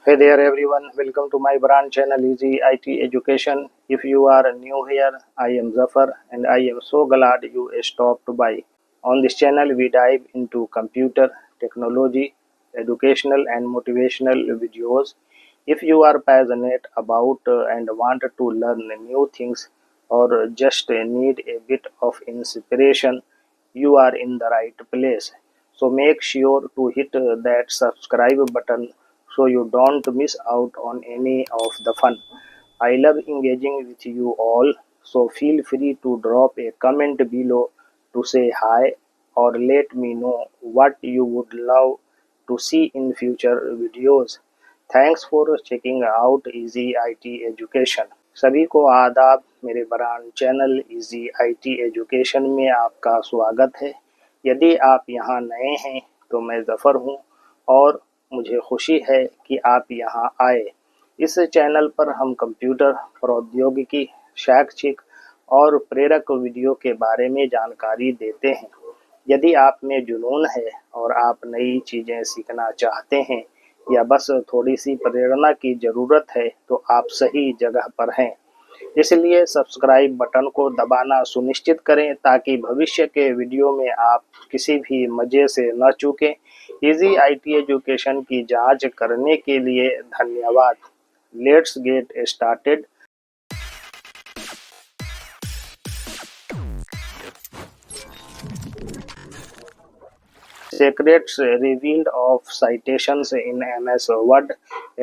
Hey there everyone, welcome to my brand channel Easy IT Education. If you are new here, I am Zafar and I am so glad you stopped by. On this channel we dive into computer, technology, educational and motivational videos. If you are passionate about and want to learn new things or just need a bit of inspiration, you are in the right place. So make sure to hit that subscribe button so you don't miss out on any of the fun. I love engaging with you all, so feel free to drop a comment below to say hi or let me know what you would love to see in future videos. Thanks for checking out easy IT education. सभी को आदाब। मेरे brand channel easy IT education में आपका स्वागत है। यदि आप यहाँ नए हैं तो मैं ज़फ़र हूँ और मुझे खुशी है कि आप यहाँ आए। इस चैनल पर हम कंप्यूटर, प्रौद्योगिकी, शैक्षिक और प्रेरक वीडियो के बारे में जानकारी देते हैं। यदि आप में जुनून है और आप नई चीज़ें सीखना चाहते हैं या बस थोड़ी सी प्रेरणा की ज़रूरत है तो आप सही जगह पर हैं। इसलिए सब्सक्राइब बटन को दबाना सुनिश्चित करें ताकि भविष्य के वीडियो में आप किसी भी मज़े से न चूकें। इजी आईटी एजुकेशन की जांच करने के लिए धन्यवाद। Let's get started. Secrets revealed of citations in MS Word.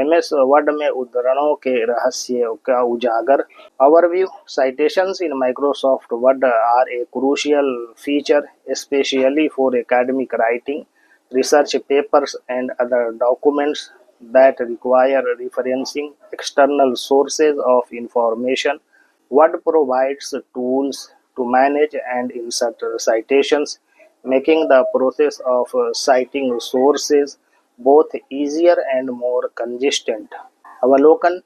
MS Word में उद्धरणों के रहस्य का उजागर। Overview: Citations in Microsoft Word are a crucial feature, especially for academic writing, research papers, and other documents that require referencing external sources of information. Word provides tools to manage and insert citations, making the process of citing sources both easier and more consistent. अवलोकन: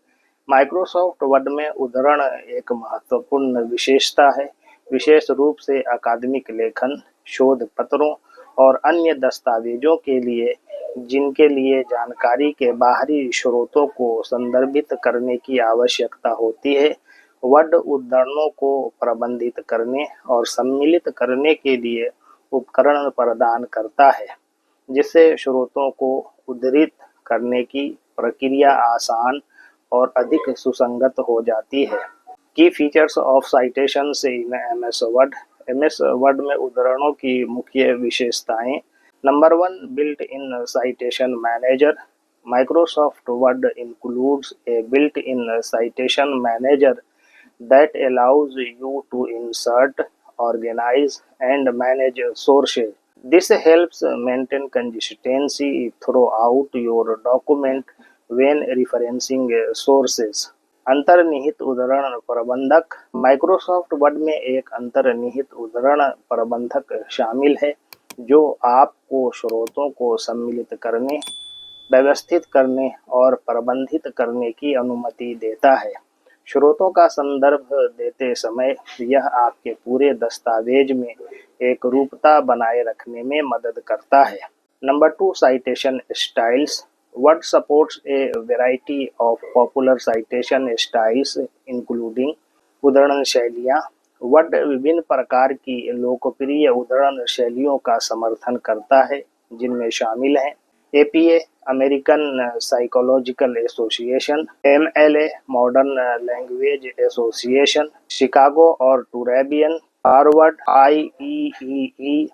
Microsoft word में उद्धरण एक महत्वपूर्ण विशेषता है, विशेष रूप से अकादमिक लेखन, शोध पत्रों और अन्य दस्तावेजों के लिए जिनके लिए जानकारी के बाहरी स्रोतों को संदर्भित करने की आवश्यकता होती है। वर्ड उद्धरणों को प्रबंधित करने और सम्मिलित करने के लिए उपकरण प्रदान करता है, जिससे स्रोतों को उद्धृत करने की प्रक्रिया आसान और अधिक सुसंगत हो जाती है। की features of citations in MS word. MS word में उद्धरणों की मुख्य विशेषताएं। Number 1, built in citation manager. Microsoft word includes a built-in citation manager that allows you to insert, organize, and manage sources. This helps maintain consistency throughout your document when referencing sources. अंतर्निहित उद्धरण प्रबंधक। Microsoft word में एक अंतर्निहित उद्धरण प्रबंधक शामिल है जो आपको स्रोतों को सम्मिलित करने, व्यवस्थित करने और प्रबंधित करने की अनुमति देता है। स्रोतों का संदर्भ देते समय यह आपके पूरे दस्तावेज में एक रूपता बनाए रखने में मदद करता है। Number 2, citation styles. Word supports A variety of popular citation styles including. उद्धरण शैलियाँ। वर्ड विभिन्न प्रकार की लोकप्रिय उद्धरण शैलियों का समर्थन करता है, जिनमें शामिल हैं APA American Psychological Association, MLA Modern Language Association, Chicago और Turabian, Harvard, IEEE.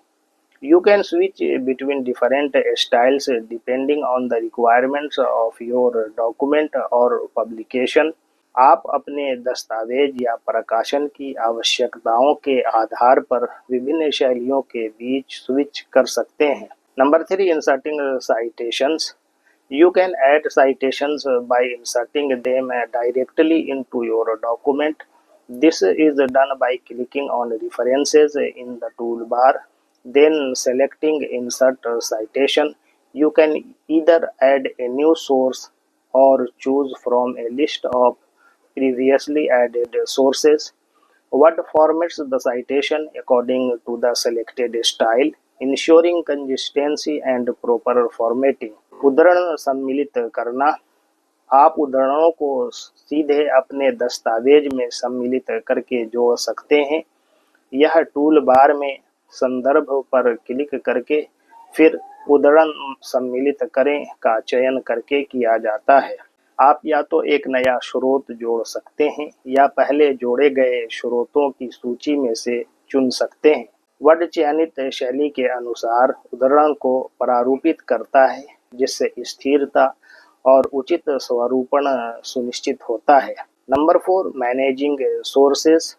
You can switch between different styles depending on the requirements of your document or publication. आप अपने दस्तावेज या प्रकाशन की आवश्यकताओं के आधार पर विभिन्न शैलियों के बीच स्विच कर सकते हैं। Number 3, inserting citations. You can add citations by inserting them directly into your document. This is done by clicking on references in the toolbar, then selecting insert citation. You can either add a new source or choose from a list of previously added sources. Word formats the citation according to the selected style, ensuring consistency and proper formatting. उद्धरण सम्मिलित करना। आप उद्धरणों को सीधे अपने दस्तावेज में सम्मिलित करके जोड़ सकते हैं। यह टूल बार में संदर्भ पर क्लिक करके फिर उद्धरण सम्मिलित करें का चयन करके किया जाता है। आप या तो एक नया स्रोत जोड़ सकते हैं या पहले जोड़े गए स्रोतों की सूची में से चुन सकते हैं। वर्ड चयनित शैली के अनुसार उद्धरण को प्रारूपित करता है, जिससे स्थिरता और उचित स्वरूपण सुनिश्चित होता है। Number 4, managing sources.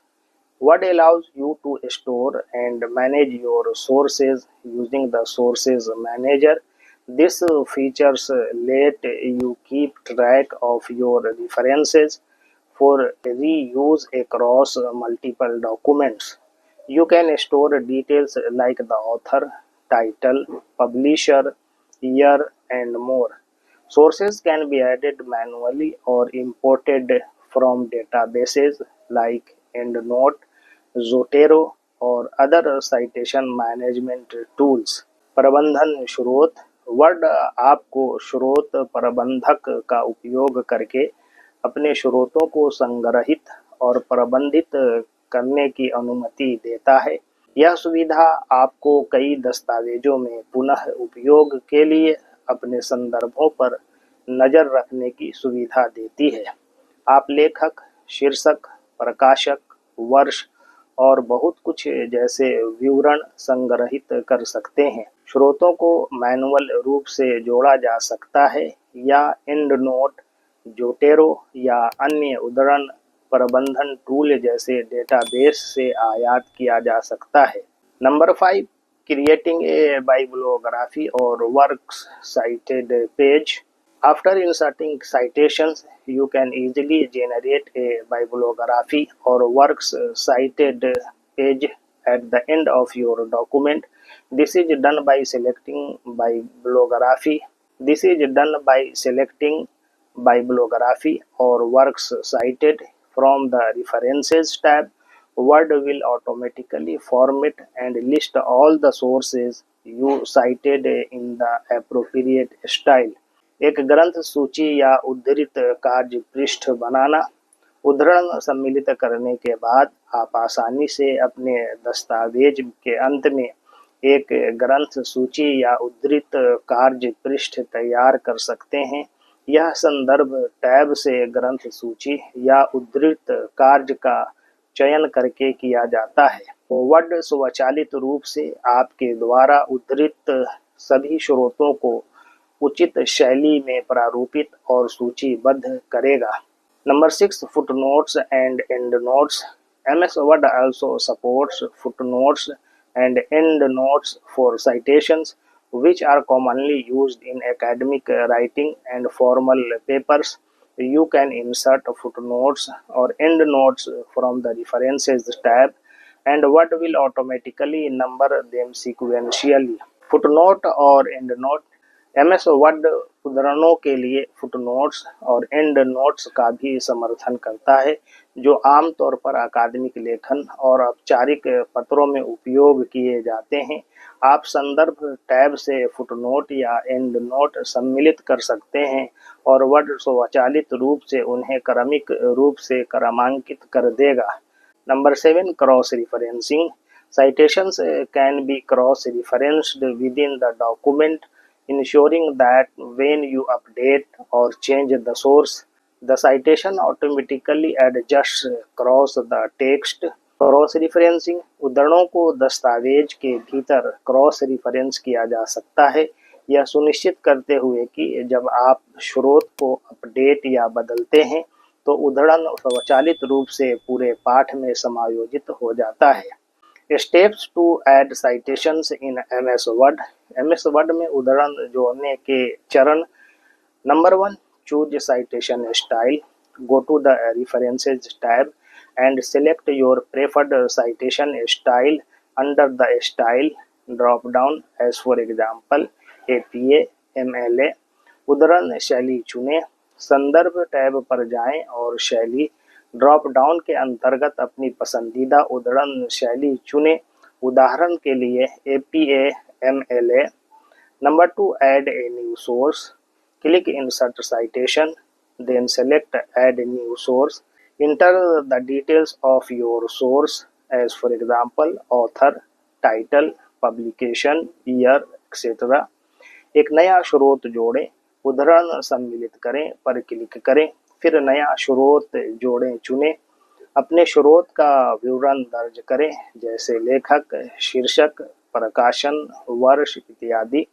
Word allows you to store and manage your sources using the Sources Manager. This features let you keep track of your references for reuse across multiple documents. You can store details like the author, title, publisher, year, and more. Sources can be added manually or imported from databases like EndNote, Zotero और other citation management tools। प्रबंधन स्रोत। Word आपको स्रोत प्रबंधक का उपयोग करके अपने स्रोतों को संग्रहित और प्रबंधित करने की अनुमति देता है। यह सुविधा आपको कई दस्तावेजों में पुनः उपयोग के लिए अपने संदर्भों पर नज़र रखने की सुविधा देती है। आप लेखक, शीर्षक, प्रकाशक, वर्ष और बहुत कुछ जैसे विवरण संग्रहित कर सकते हैं। स्रोतों को मैनुअल रूप से जोड़ा जा सकता है या एंडनोट, जोटेरो या अन्य उद्धरण प्रबंधन टूल जैसे डेटाबेस से आयात किया जा सकता है। नंबर 5, क्रिएटिंग ए बाइब्लियोग्राफी और works cited page. After inserting citations, you can easily generate a bibliography or works cited page at the end of your document. This is done by selecting bibliography. This is done by selecting bibliography or works cited from the References tab. Word will automatically format and list all the sources you cited in the appropriate style. एक ग्रंथ सूची या उद्धृत कार्य पृष्ठ बनाना। उद्धरण सम्मिलित करने के बाद आप आसानी से अपने दस्तावेज के अंत में एक ग्रंथ सूची या उद्धृत कार्य पृष्ठ तैयार कर सकते हैं। यह संदर्भ टैब से ग्रंथ सूची या उद्धृत कार्य का चयन करके किया जाता है। वर्ड स्वचालित रूप से आपके द्वारा उद्धृत सभी स्रोतों को उचित शैली में प्रारूपित और सूचीबद्ध करेगा। Number 6, footnotes and endnotes. MS Word also supports footnotes and endnotes for citations, which are commonly used in academic writing and formal papers. You can insert footnotes or endnotes from the References tab, and Word will automatically number them sequentially. Footnote और endnote. MS word उद्धरणों के लिए footnotes और and notes का भी समर्थन करता है, जो आमतौर पर अकादमिक लेखन और औपचारिक पत्रों में उपयोग किए जाते हैं। आप संदर्भ टैब से फुटनोट या एंड नोट सम्मिलित कर सकते हैं और वर्ड स्वचालित रूप से उन्हें क्रमिक रूप से क्रमांकित कर देगा। Number 7, cross referencing. Citations can be cross-referenced within the document, ensuring that when you update or change the source, the citation automatically adjusts across the text. Cross referencing उद्धरणों को दस्तावेज के भीतर क्रॉस रिफरेंस किया जा सकता है, यह सुनिश्चित करते हुए कि जब आप स्रोत को अपडेट या बदलते हैं तो उद्धरण स्वचालित रूप से पूरे पाठ में समायोजित हो जाता है। Steps to add citations in MS Word। MS Word में उद्धरण जोड़ने के चरण। Number 1, choose citation style। Go to the References tab and select your preferred citation style under the Style drop down, as for example APA, MLA। उद्धरण शैली चुनें। संदर्भ tab पर जाएं और शैली ड्रॉप डाउन के अंतर्गत अपनी पसंदीदा उद्धरण शैली चुनें, उदाहरण के लिए APA, MLA। Number 2, add a new source. Click insert citation. then select add new source. Enter the details of your source as for example author, title, publication, year, etc. एक नया स्रोत जोड़ें, उद्धरण सम्मिलित करें पर क्लिक करें, फिर नया स्रोत जोड़ें चुनें। अपने स्रोत का विवरण दर्ज करें जैसे लेखक, शीर्षक, प्रकाशन, वर्ष इत्यादि।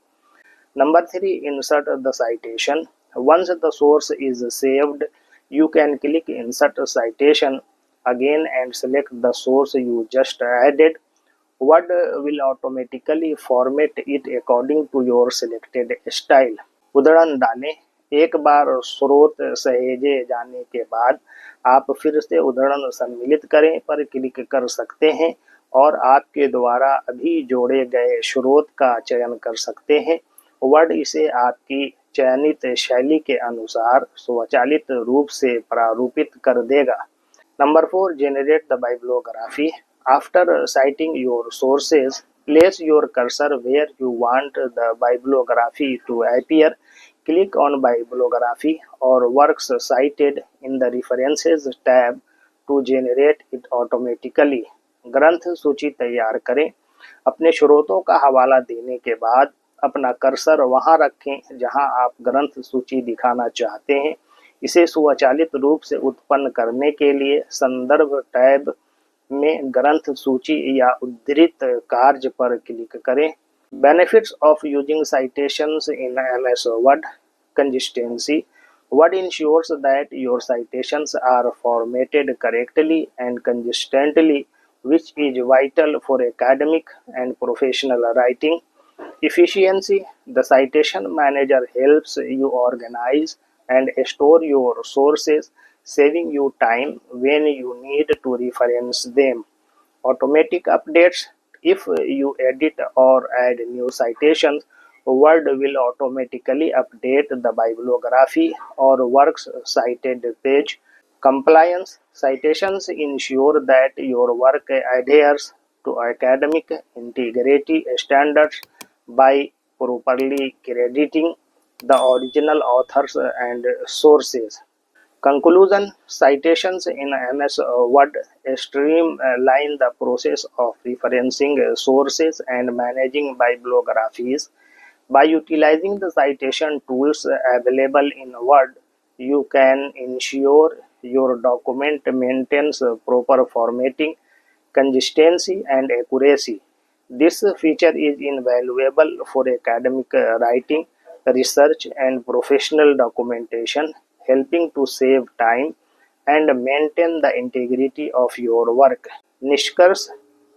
Number 3. Insert the citation. Once the source is saved, you can click Insert Citation again and select the source you just added. Word will automatically format it according to your selected style. उद्धरण डालें। एक बार स्रोत सहेजे जाने के बाद आप फिर से उद्धरण सम्मिलित करें पर क्लिक कर सकते हैं और आपके द्वारा अभी जोड़े गए स्रोत का चयन कर सकते हैं। वर्ड इसे आपकी चयनित शैली के अनुसार स्वचालित रूप से प्रारूपित कर देगा। Number 4. Generate the bibliography. After citing your sources, place your cursor where you want the bibliography to appear. Click on Bibliography or Works Cited in the References tab to generate it automatically. ग्रंथ सूची तैयार करें। अपने स्रोतों का हवाला देने के बाद अपना कर्सर वहां रखें जहां आप ग्रंथ सूची दिखाना चाहते हैं। इसे स्वचालित रूप से उत्पन्न करने के लिए संदर्भ टैब में ग्रंथ सूची या उद्धृत कार्य पर क्लिक करें। Benefits of using citations in MS Word. Consistency. Word ensures that your citations are formatted correctly and consistently, which is vital for academic and professional writing. Efficiency. The citation manager helps you organize and store your sources, saving you time when you need to reference them. Automatic updates. If you edit or add new citations, Word will automatically update the bibliography or works cited page. Compliance. Citations ensure that your work adheres to academic integrity standards by properly crediting the original authors and sources. Conclusion. Citations in MS Word streamline the process of referencing sources and managing bibliographies. By utilizing the citation tools available in Word, you can ensure your document maintains proper formatting, consistency, and accuracy. This feature is invaluable for academic writing, research, and professional documentation, helping to save time and maintain the integrity of your work. निष्कर्ष।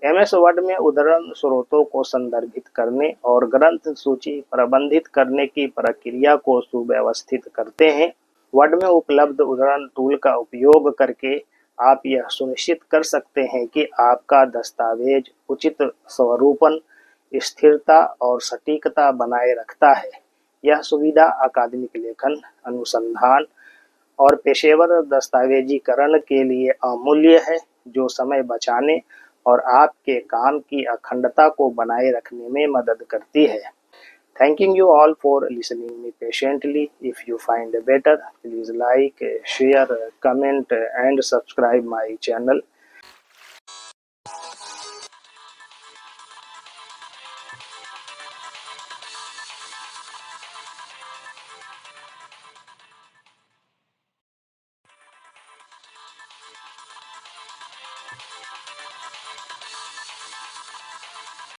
MS word में उद्धरण स्रोतों को संदर्भित करने और ग्रंथ सूची प्रबंधित करने की प्रक्रिया को सुव्यवस्थित करते हैं। वर्ड में उपलब्ध उद्धरण टूल का उपयोग करके आप यह सुनिश्चित कर सकते हैं कि आपका दस्तावेज उचित स्वरूपन, स्थिरता और सटीकता बनाए रखता है। यह सुविधा अकादमिक लेखन, अनुसंधान और पेशेवर दस्तावेजीकरण के लिए अमूल्य है, जो समय बचाने और आपके काम की अखंडता को बनाए रखने में मदद करती है। Thanking you all for listening me patiently. If you find better, please like, share, comment and subscribe my channel.